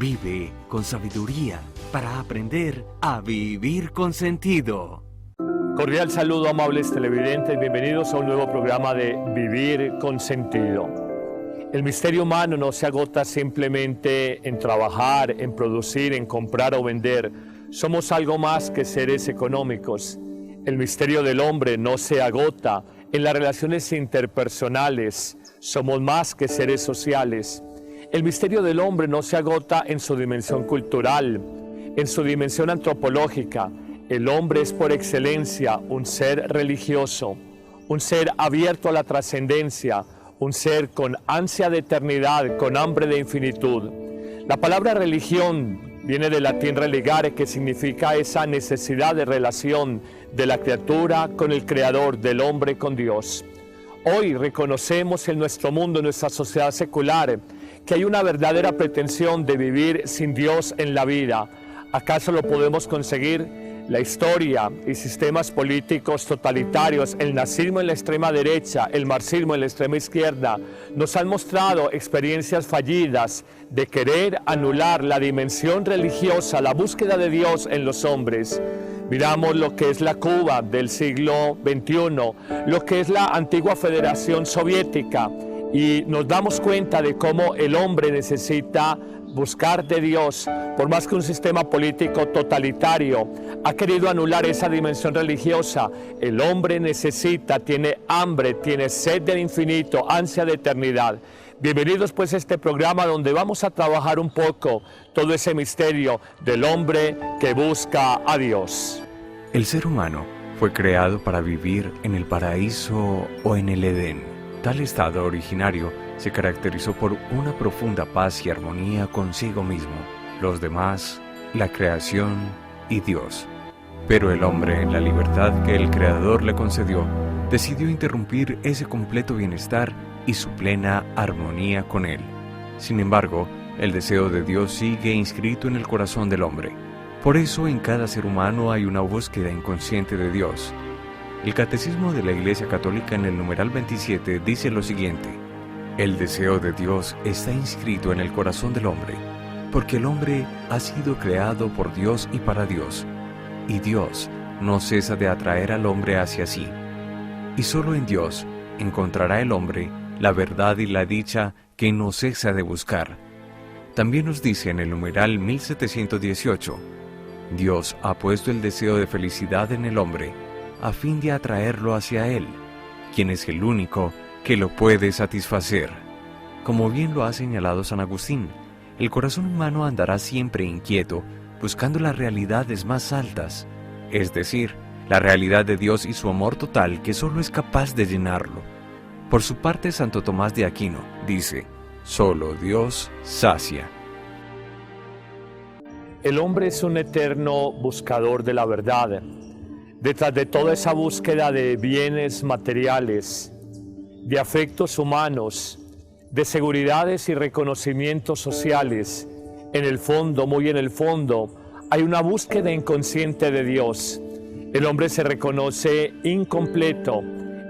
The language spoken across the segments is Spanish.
Vive con sabiduría para aprender a vivir con sentido. Cordial saludo, amables televidentes, bienvenidos a un nuevo programa de Vivir con Sentido. El misterio humano no se agota simplemente en trabajar, en producir, en comprar o vender. Somos algo más que seres económicos. El misterio del hombre no se agota en las relaciones interpersonales. Somos más que seres sociales. El misterio del hombre no se agota en su dimensión cultural, en su dimensión antropológica. El hombre es por excelencia un ser religioso, un ser abierto a la trascendencia, un ser con ansia de eternidad, con hambre de infinitud. La palabra religión viene del latín religare, que significa esa necesidad de relación de la criatura con el Creador, del hombre con Dios. Hoy reconocemos en nuestro mundo, en nuestra sociedad secular, que hay una verdadera pretensión de vivir sin Dios en la vida. ¿Acaso lo podemos conseguir? La historia y sistemas políticos totalitarios, el nazismo en la extrema derecha, el marxismo en la extrema izquierda, nos han mostrado experiencias fallidas de querer anular la dimensión religiosa, la búsqueda de Dios en los hombres. Miramos lo que es la Cuba del siglo XXI, lo que es la antigua Federación Soviética, y nos damos cuenta de cómo el hombre necesita buscar de Dios. Por más que un sistema político totalitario ha querido anular esa dimensión religiosa, el hombre necesita, tiene hambre, tiene sed del infinito, ansia de eternidad. Bienvenidos pues a este programa donde vamos a trabajar un poco todo ese misterio del hombre que busca a Dios. El ser humano fue creado para vivir en el paraíso o en el Edén. Tal estado originario se caracterizó por una profunda paz y armonía consigo mismo, los demás, la creación y Dios. Pero el hombre, en la libertad que el Creador le concedió, decidió interrumpir ese completo bienestar y su plena armonía con él. Sin embargo, el deseo de Dios sigue inscrito en el corazón del hombre. Por eso en cada ser humano hay una búsqueda inconsciente de Dios. El Catecismo de la Iglesia Católica en el numeral 27 dice lo siguiente: el deseo de Dios está inscrito en el corazón del hombre, porque el hombre ha sido creado por Dios y para Dios, y Dios no cesa de atraer al hombre hacia sí. Y solo en Dios encontrará el hombre la verdad y la dicha que no cesa de buscar. También nos dice en el numeral 1718, Dios ha puesto el deseo de felicidad en el hombre, a fin de atraerlo hacia Él, quien es el único que lo puede satisfacer. Como bien lo ha señalado San Agustín, el corazón humano andará siempre inquieto, buscando las realidades más altas, es decir, la realidad de Dios y su amor total que solo es capaz de llenarlo. Por su parte, Santo Tomás de Aquino dice: solo Dios sacia. El hombre es un eterno buscador de la verdad. Detrás de toda esa búsqueda de bienes materiales, de afectos humanos, de seguridades y reconocimientos sociales, en el fondo, muy en el fondo, hay una búsqueda inconsciente de Dios. El hombre se reconoce incompleto,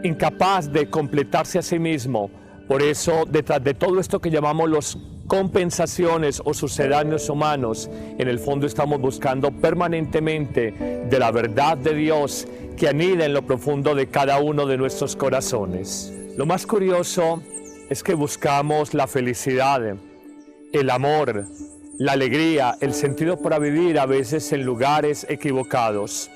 incapaz de completarse a sí mismo. Por eso, detrás de todo esto que llamamos los compensaciones o sucedáneos humanos, en el fondo estamos buscando permanentemente de la verdad de Dios que anida en lo profundo de cada uno de nuestros corazones. Lo más curioso es que buscamos la felicidad, el amor, la alegría, el sentido para vivir a veces en lugares equivocados.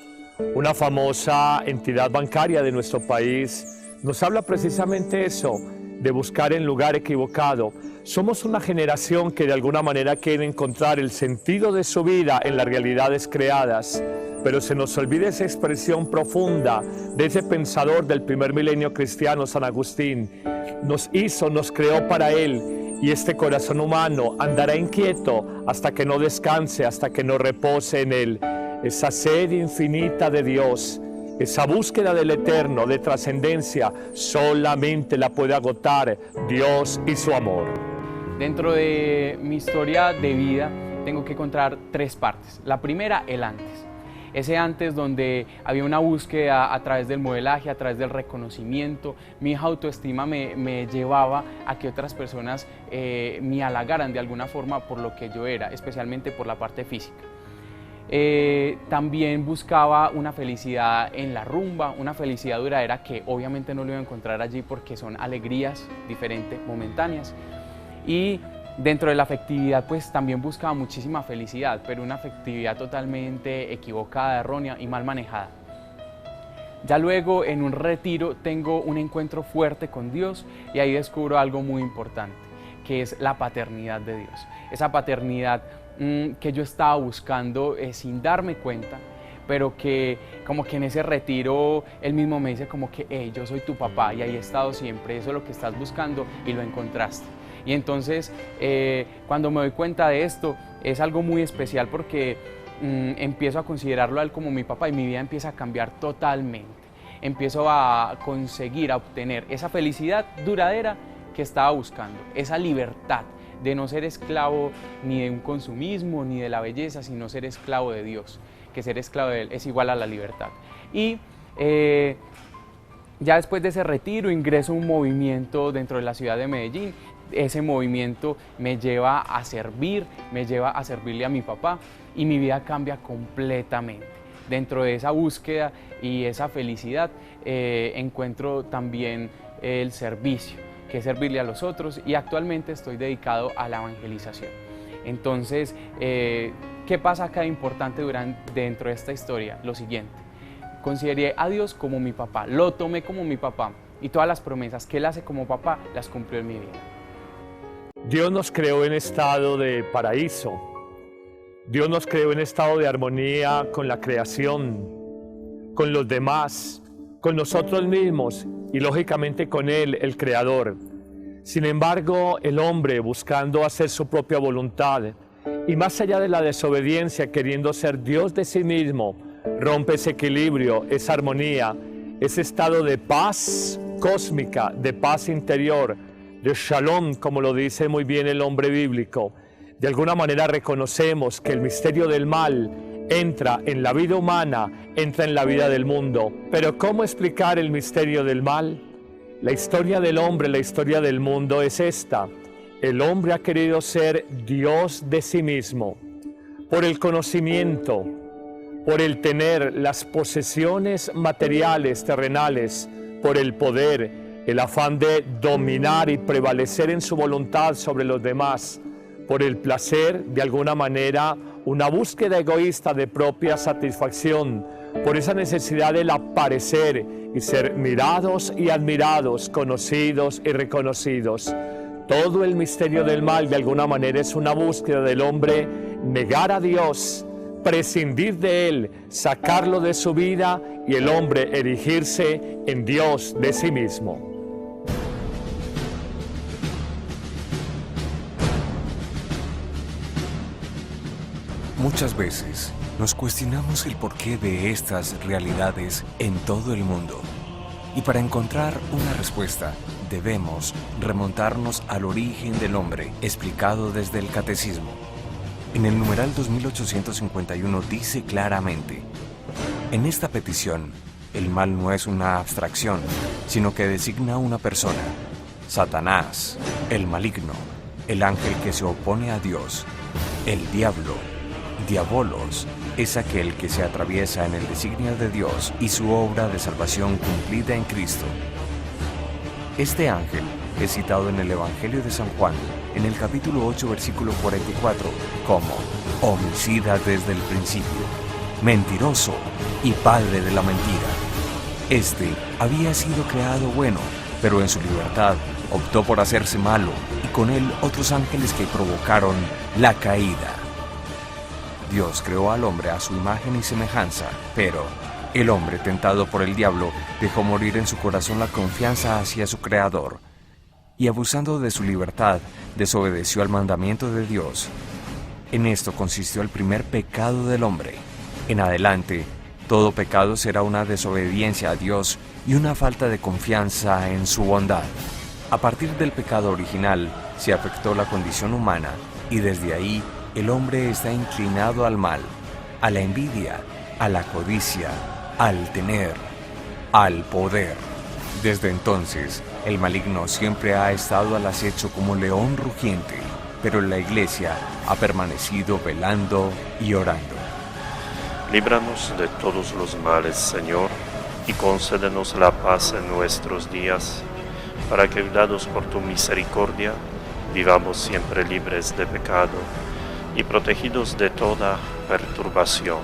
Una famosa entidad bancaria de nuestro país nos habla precisamente eso, de buscar en lugar equivocado. Somos una generación que de alguna manera quiere encontrar el sentido de su vida en las realidades creadas, pero se nos olvida esa expresión profunda de ese pensador del primer milenio cristiano, San Agustín. Nos hizo, nos creó para Él, y este corazón humano andará inquieto hasta que no descanse, hasta que no repose en Él. Esa sed infinita de Dios, esa búsqueda del eterno, de trascendencia, solamente la puede agotar Dios y su amor. Dentro de mi historia de vida tengo que contar tres partes. La primera, el antes. ese antes donde había una búsqueda a través del modelaje, a través del reconocimiento. Mi autoestima me llevaba a que otras personas me halagaran de alguna forma por lo que yo era, especialmente por la parte física. También buscaba una felicidad en la rumba, una felicidad duradera que obviamente no lo iba a encontrar allí porque son alegrías diferentes, momentáneas. Y dentro de la afectividad pues también buscaba muchísima felicidad, pero una afectividad totalmente equivocada, errónea y mal manejada. Ya luego en un retiro tengo un encuentro fuerte con Dios y ahí descubro algo muy importante, que es la paternidad de Dios. Esa paternidad que yo estaba buscando sin darme cuenta, pero que como que en ese retiro él mismo me dice como que hey, yo soy tu papá y ahí he estado siempre, eso es lo que estás buscando y lo encontraste. Y entonces cuando me doy cuenta de esto es algo muy especial porque empiezo a considerarlo a él como mi papá y mi vida empieza a cambiar totalmente. Empiezo a conseguir, a obtener esa felicidad duradera que estaba buscando, esa libertad de no ser esclavo ni de un consumismo ni de la belleza, sino ser esclavo de Dios, que ser esclavo de Él es igual a la libertad. Y ya después de ese retiro ingreso a un movimiento dentro de la ciudad de Medellín. Ese movimiento me lleva a servir, me lleva a servirle a mi papá y mi vida cambia completamente. Dentro de esa búsqueda y esa felicidad encuentro también el servicio, que es servirle a los otros, y actualmente estoy dedicado a la evangelización. Entonces, ¿qué pasa acá importante dentro de esta historia? Lo siguiente, consideré a Dios como mi papá, lo tomé como mi papá y todas las promesas que Él hace como papá las cumplió en mi vida. Dios nos creó en estado de paraíso. Dios nos creó en estado de armonía con la creación, con los demás, con nosotros mismos y lógicamente con Él, el Creador. Sin embargo, el hombre, buscando hacer su propia voluntad y más allá de la desobediencia, queriendo ser Dios de sí mismo, rompe ese equilibrio, esa armonía, ese estado de paz cósmica, de paz interior, de shalom, como lo dice muy bien el hombre bíblico. De alguna manera reconocemos que el misterio del mal entra en la vida humana, entra en la vida del mundo. Pero ¿cómo explicar el misterio del mal? La historia del hombre, la historia del mundo es esta. El hombre ha querido ser Dios de sí mismo. Por el conocimiento, por el tener las posesiones materiales, terrenales, por el poder, el afán de dominar y prevalecer en su voluntad sobre los demás, por el placer, de alguna manera, una búsqueda egoísta de propia satisfacción, por esa necesidad del aparecer y ser mirados y admirados, conocidos y reconocidos. Todo el misterio del mal, de alguna manera, es una búsqueda del hombre, negar a Dios, prescindir de Él, sacarlo de su vida y el hombre erigirse en Dios de sí mismo. Muchas veces nos cuestionamos el porqué de estas realidades en todo el mundo. Y para encontrar una respuesta, debemos remontarnos al origen del hombre, explicado desde el Catecismo. En el numeral 2851 dice claramente: en esta petición, el mal no es una abstracción, sino que designa una persona, Satanás, el maligno, el ángel que se opone a Dios, el diablo. Diabolos es aquel que se atraviesa en el designio de Dios y su obra de salvación cumplida en Cristo. Este ángel es citado en el Evangelio de San Juan, en el capítulo 8, versículo 44, como homicida desde el principio, mentiroso y padre de la mentira. Este había sido creado bueno, pero en su libertad optó por hacerse malo, y con él otros ángeles que provocaron la caída. Dios creó al hombre a su imagen y semejanza, pero el hombre, tentado por el diablo, dejó morir en su corazón la confianza hacia su Creador, y abusando de su libertad, desobedeció al mandamiento de Dios. En esto consistió el primer pecado del hombre. En adelante, todo pecado será una desobediencia a Dios y una falta de confianza en su bondad. A partir del pecado original, se afectó la condición humana, y desde ahí, el hombre está inclinado al mal, a la envidia a la codicia, al tener, al poder. Desde entonces, el maligno siempre ha estado al acecho como león rugiente, pero la Iglesia ha permanecido velando y orando. Líbranos de todos los males, Señor, y concédenos la paz en nuestros días, para que, ayudados por tu misericordia, vivamos siempre libres de pecado y protegidos de toda perturbación,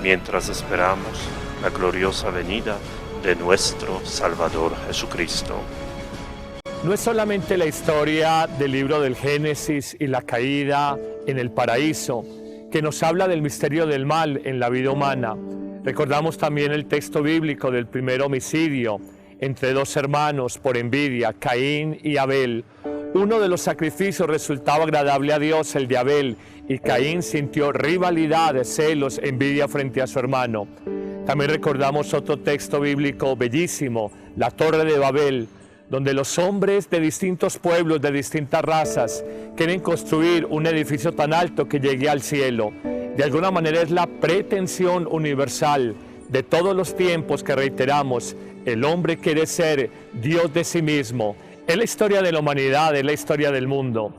mientras esperamos la gloriosa venida de nuestro Salvador Jesucristo. No es solamente la historia del libro del Génesis y la caída en el paraíso, que nos habla del misterio del mal en la vida humana. Recordamos también el texto bíblico del primer homicidio entre dos hermanos por envidia, Caín y Abel. Uno de los sacrificios resultaba agradable a Dios, el de Abel, y Caín sintió rivalidad, celos, envidia frente a su hermano. También recordamos otro texto bíblico bellísimo, la Torre de Babel, donde los hombres de distintos pueblos, de distintas razas, quieren construir un edificio tan alto que llegue al cielo. De alguna manera es la pretensión universal de todos los tiempos que reiteramos. El hombre quiere ser Dios de sí mismo. Es la historia de la humanidad, es la historia del mundo.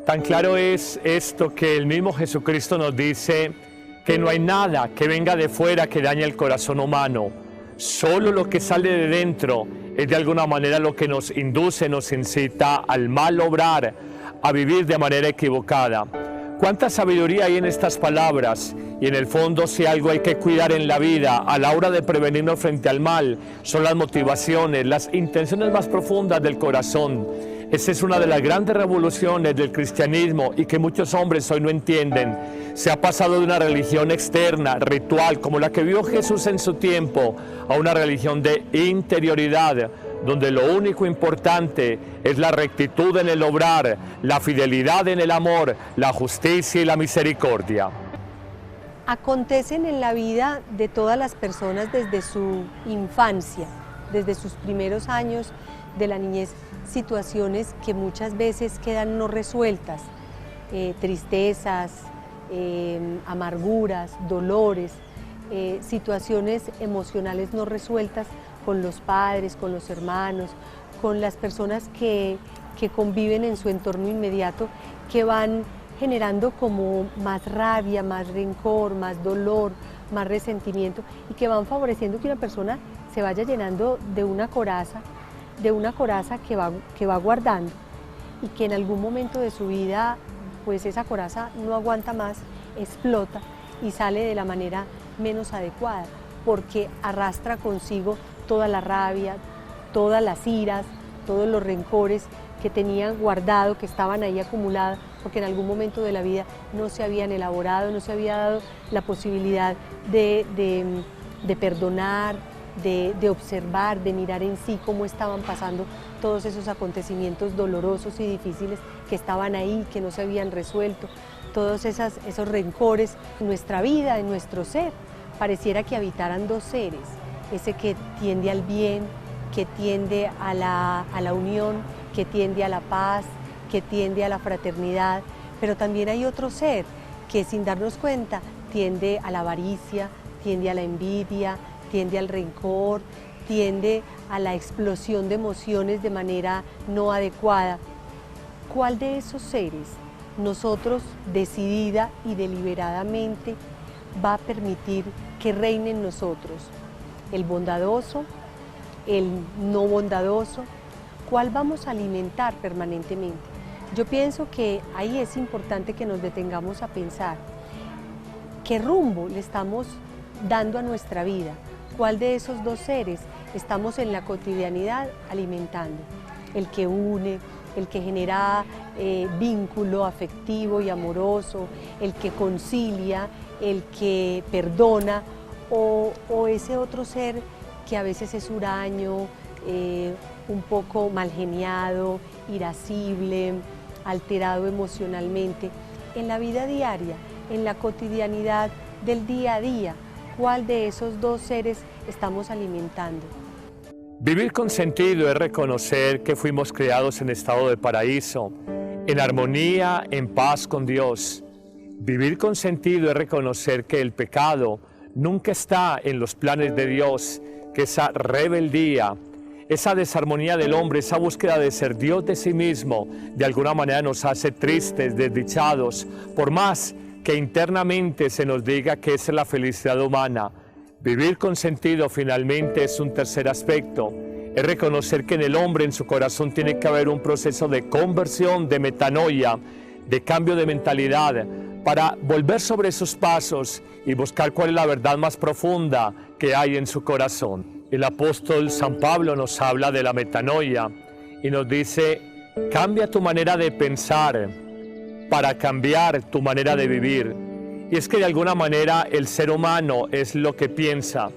Tan claro es esto que el mismo Jesucristo nos dice que no hay nada que venga de fuera que dañe el corazón humano. Solo lo que sale de dentro es de alguna manera lo que nos induce, nos incita al mal obrar, a vivir de manera equivocada. ¿Cuánta sabiduría hay en estas palabras? Y en el fondo, si algo hay que cuidar en la vida a la hora de prevenirnos frente al mal, son las motivaciones, las intenciones más profundas del corazón. Esa es una de las grandes revoluciones del cristianismo y que muchos hombres hoy no entienden. Se ha pasado de una religión externa, ritual, como la que vio Jesús en su tiempo, a una religión de interioridad, donde lo único importante es la rectitud en el obrar, la fidelidad en el amor, la justicia y la misericordia. Acontecen en la vida de todas las personas desde su infancia, desde sus primeros años de la niñez, situaciones que muchas veces quedan no resueltas, tristezas, amarguras, dolores, situaciones emocionales no resueltas con los padres, con los hermanos, con las personas que conviven en su entorno inmediato, que van generando como más rabia, más rencor, más dolor, más resentimiento, y que van favoreciendo que una persona se vaya llenando de una coraza que va guardando, y que en algún momento de su vida pues esa coraza no aguanta más, explota y sale de la manera menos adecuada, porque arrastra consigo toda la rabia, todas las iras, todos los rencores que tenían guardado, que estaban ahí acumulados, porque en algún momento de la vida no se habían elaborado, no se había dado la posibilidad de perdonar, de observar, de mirar en sí cómo estaban pasando todos esos acontecimientos dolorosos y difíciles que estaban ahí, que no se habían resuelto, todos esos rencores en nuestra vida, en nuestro ser. Pareciera que habitaran dos seres, ese que tiende al bien, que tiende a la unión, que tiende a la paz, que tiende a la fraternidad, pero también hay otro ser que sin darnos cuenta tiende a la avaricia, tiende a la envidia, tiende al rencor, tiende a la explosión de emociones de manera no adecuada. ¿Cuál de esos seres nosotros decidida y deliberadamente va a permitir que reine en nosotros? ¿El bondadoso? ¿El no bondadoso? ¿Cuál vamos a alimentar permanentemente? Yo pienso que ahí es importante que nos detengamos a pensar qué rumbo le estamos dando a nuestra vida, cuál de esos dos seres estamos en la cotidianidad alimentando, el que une, el que genera vínculo afectivo y amoroso, el que concilia, el que perdona, o ese otro ser que a veces es huraño, un poco mal geniado, irascible, alterado emocionalmente. En la vida diaria, en la cotidianidad del día a día, ¿cuál de esos dos seres estamos alimentando? Vivir con sentido es reconocer que fuimos creados en estado de paraíso, en armonía, en paz con Dios. Vivir con sentido es reconocer que el pecado nunca está en los planes de Dios que esa rebeldía, esa desarmonía del hombre, esa búsqueda de ser Dios de sí mismo, de alguna manera nos hace tristes, desdichados, por más que internamente se nos diga que esa es la felicidad humana. Vivir con sentido finalmente es un tercer aspecto, es reconocer que en el hombre, en su corazón, tiene que haber un proceso de conversión, de metanoia, de cambio de mentalidad, para volver sobre esos pasos y buscar cuál es la verdad más profunda que hay en su corazón. El apóstol San Pablo nos habla de la metanoia y nos dice, cambia tu manera de pensar para cambiar tu manera de vivir. Y es que de alguna manera el ser humano es lo que piensa.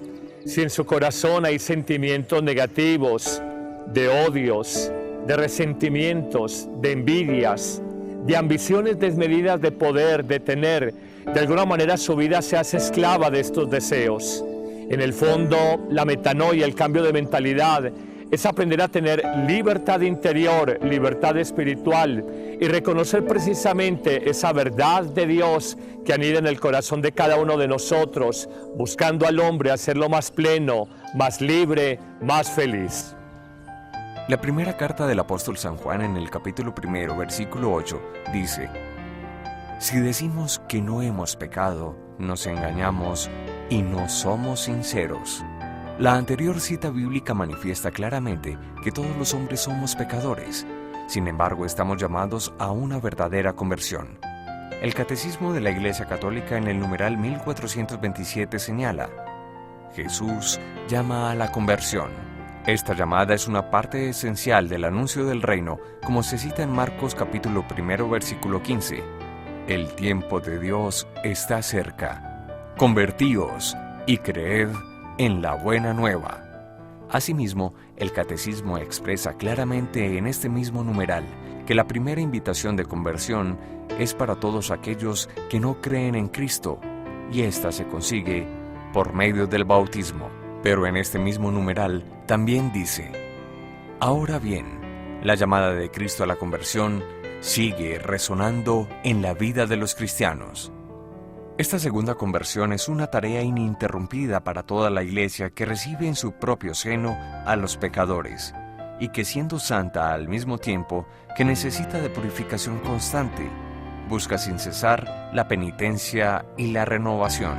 Si en su corazón hay sentimientos negativos, de odios, de resentimientos, de envidias, de ambiciones desmedidas de poder, de tener, de alguna manera su vida se hace esclava de estos deseos. En el fondo, la metanoia, el cambio de mentalidad, es aprender a tener libertad interior, libertad espiritual y reconocer precisamente esa verdad de Dios que anida en el corazón de cada uno de nosotros, buscando al hombre hacerlo más pleno, más libre, más feliz. La primera carta del apóstol San Juan en el capítulo 1, versículo 8, dice: si decimos que no hemos pecado, nos engañamos y no somos sinceros. La anterior cita bíblica manifiesta claramente que todos los hombres somos pecadores. Sin embargo, estamos llamados a una verdadera conversión. El Catecismo de la Iglesia Católica en el numeral 1427 señala: Jesús llama a la conversión. Esta llamada es una parte esencial del anuncio del reino, como se cita en Marcos capítulo 1, versículo 15. El tiempo de Dios está cerca. Convertíos y creed en la buena nueva. Asimismo, el Catecismo expresa claramente en este mismo numeral que la primera invitación de conversión es para todos aquellos que no creen en Cristo, y esta se consigue por medio del bautismo. Pero en este mismo numeral también dice: ahora bien, la llamada de Cristo a la conversión sigue resonando en la vida de los cristianos. Esta segunda conversión es una tarea ininterrumpida para toda la Iglesia que recibe en su propio seno a los pecadores, y que siendo santa al mismo tiempo que necesita de purificación constante, busca sin cesar la penitencia y la renovación.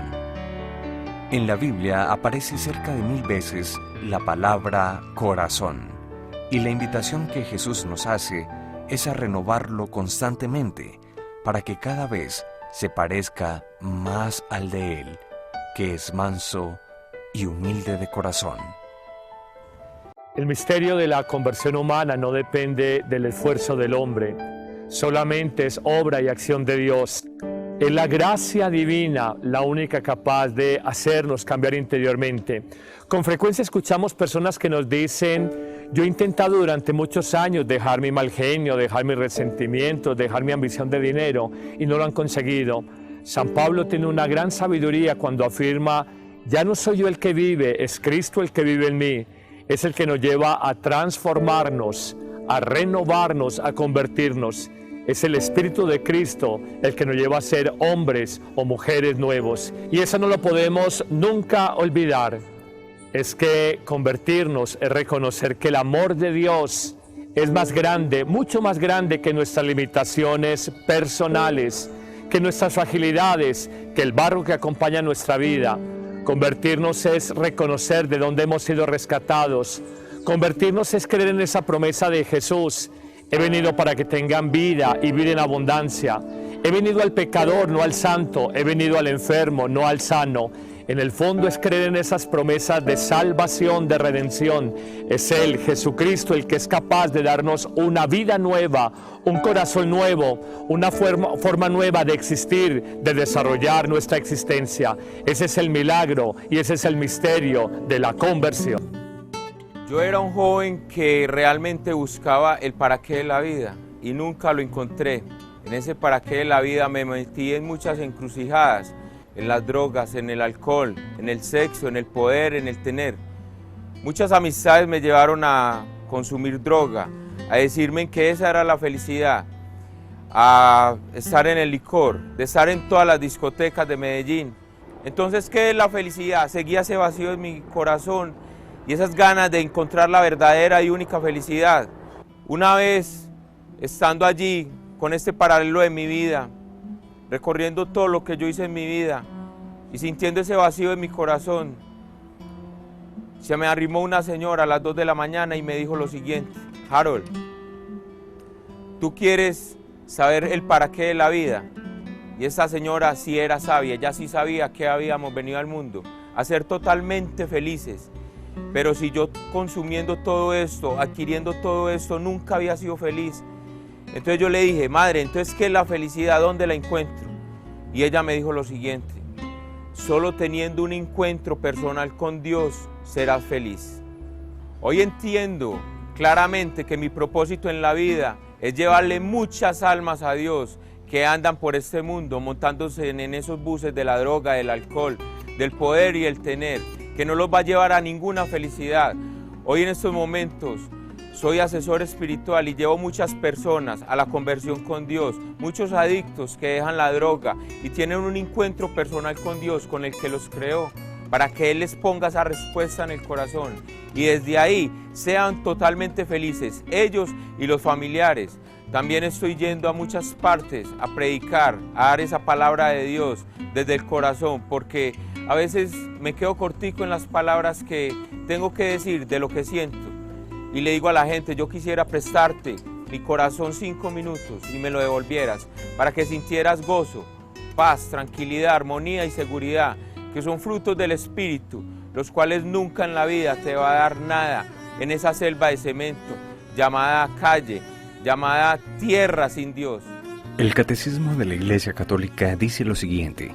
En la Biblia aparece cerca de 1000 veces la palabra corazón, y la invitación que Jesús nos hace es a renovarlo constantemente para que cada vez se parezca más al de Él, que es manso y humilde de corazón. El misterio de la conversión humana no depende del esfuerzo del hombre, solamente es obra y acción de Dios. Es la gracia divina la única capaz de hacernos cambiar interiormente. Con frecuencia escuchamos personas que nos dicen: yo he intentado durante muchos años dejar mi mal genio, dejar mis resentimientos, dejar mi ambición de dinero, y no lo han conseguido. San Pablo tiene una gran sabiduría cuando afirma: ya no soy yo el que vive, es Cristo el que vive en mí. Es el que nos lleva a transformarnos, a renovarnos, a convertirnos. Es el Espíritu de Cristo el que nos lleva a ser hombres o mujeres nuevos. Y eso no lo podemos nunca olvidar. Es que convertirnos es reconocer que el amor de Dios es más grande, mucho más grande que nuestras limitaciones personales, que nuestras fragilidades, que el barro que acompaña nuestra vida. Convertirnos es reconocer de dónde hemos sido rescatados. Convertirnos es creer en esa promesa de Jesús: he venido para que tengan vida y vida en abundancia. He venido al pecador, no al santo. He venido al enfermo, no al sano. En el fondo es creer en esas promesas de salvación, de redención. Es Él, Jesucristo, el que es capaz de darnos una vida nueva, un corazón nuevo, una forma nueva de existir, de desarrollar nuestra existencia. Ese es el milagro y ese es el misterio de la conversión. Yo era un joven que realmente buscaba el para qué de la vida y nunca lo encontré. En ese para qué de la vida me metí en muchas encrucijadas, en las drogas, en el alcohol, en el sexo, en el poder, en el tener. Muchas amistades me llevaron a consumir droga, a decirme que esa era la felicidad, a estar en el licor, de estar en todas las discotecas de Medellín. Entonces, ¿qué es la felicidad? Seguía ese vacío en mi corazón y esas ganas de encontrar la verdadera y única felicidad. Una vez, estando allí, con este paralelo de mi vida, recorriendo todo lo que yo hice en mi vida y sintiendo ese vacío en mi corazón, se me arrimó una señora a las 2 de la mañana y me dijo lo siguiente: Harold, ¿tú quieres saber el para qué de la vida? Y esa señora sí era sabia, ella sí sabía que habíamos venido al mundo, a ser totalmente felices. Pero si yo consumiendo todo esto, adquiriendo todo esto, nunca había sido feliz. Entonces yo le dije: madre, entonces ¿qué es la felicidad? ¿Dónde la encuentro? Y ella me dijo lo siguiente: solo teniendo un encuentro personal con Dios serás feliz. Hoy entiendo claramente que mi propósito en la vida es llevarle muchas almas a Dios que andan por este mundo montándose en esos buses de la droga, del alcohol, del poder y el tener, que no los va a llevar a ninguna felicidad. Hoy en estos momentos soy asesor espiritual y llevo muchas personas a la conversión con Dios, muchos adictos que dejan la droga y tienen un encuentro personal con Dios, con el que los creó, para que Él les ponga esa respuesta en el corazón y desde ahí sean totalmente felices, ellos y los familiares. También estoy yendo a muchas partes a predicar, a dar esa palabra de Dios desde el corazón, porque a veces me quedo cortico en las palabras que tengo que decir de lo que siento. Y le digo a la gente: yo quisiera prestarte mi corazón 5 minutos y me lo devolvieras para que sintieras gozo, paz, tranquilidad, armonía y seguridad, que son frutos del Espíritu, los cuales nunca en la vida te va a dar nada en esa selva de cemento llamada calle, llamada tierra sin Dios. El Catecismo de la Iglesia Católica dice lo siguiente: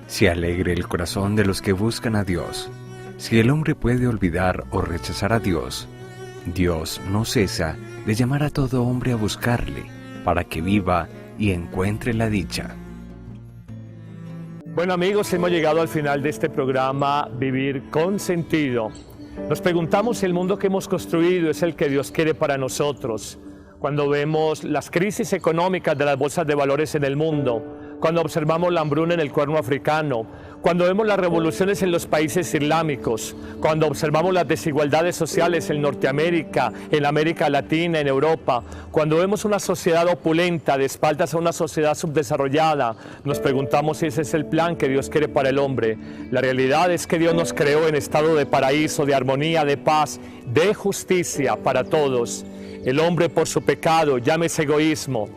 se alegre el corazón de los que buscan a Dios. Si el hombre puede olvidar o rechazar a Dios, Dios no cesa de llamar a todo hombre a buscarle, para que viva y encuentre la dicha. Bueno amigos, hemos llegado al final de este programa Vivir con Sentido. Nos preguntamos si el mundo que hemos construido es el que Dios quiere para nosotros. Cuando vemos las crisis económicas de las bolsas de valores en el mundo, cuando observamos la hambruna en el Cuerno africano, cuando vemos las revoluciones en los países islámicos, cuando observamos las desigualdades sociales en Norteamérica, en América Latina, en Europa, cuando vemos una sociedad opulenta de espaldas a una sociedad subdesarrollada, nos preguntamos si ese es el plan que Dios quiere para el hombre. La realidad es que Dios nos creó en estado de paraíso, de armonía, de paz, de justicia para todos. El hombre, por su pecado, llámese egoísmo,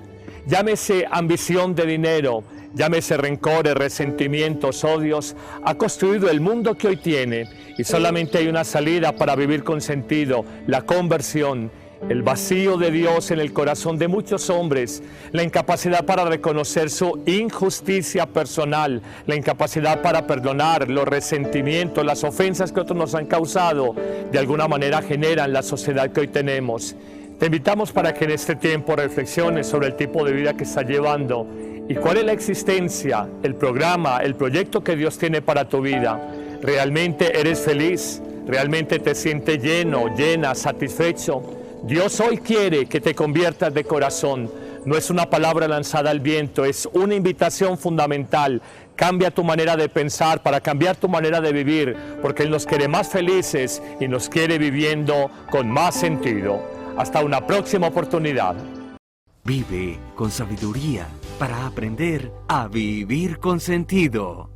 llámese ambición de dinero, llámese rencores, resentimientos, odios, ha construido el mundo que hoy tiene y solamente hay una salida para vivir con sentido: la conversión. El vacío de Dios en el corazón de muchos hombres, la incapacidad para reconocer su injusticia personal, la incapacidad para perdonar, los resentimientos, las ofensas que otros nos han causado, de alguna manera generan la sociedad que hoy tenemos. Te invitamos para que en este tiempo reflexiones sobre el tipo de vida que estás llevando y cuál es la existencia, el programa, el proyecto que Dios tiene para tu vida. ¿Realmente eres feliz? ¿Realmente te sientes lleno, llena, satisfecho? Dios hoy quiere que te conviertas de corazón. No es una palabra lanzada al viento, es una invitación fundamental. Cambia tu manera de pensar para cambiar tu manera de vivir, porque Él nos quiere más felices y nos quiere viviendo con más sentido. Hasta una próxima oportunidad. Vive con sabiduría para aprender a vivir con sentido.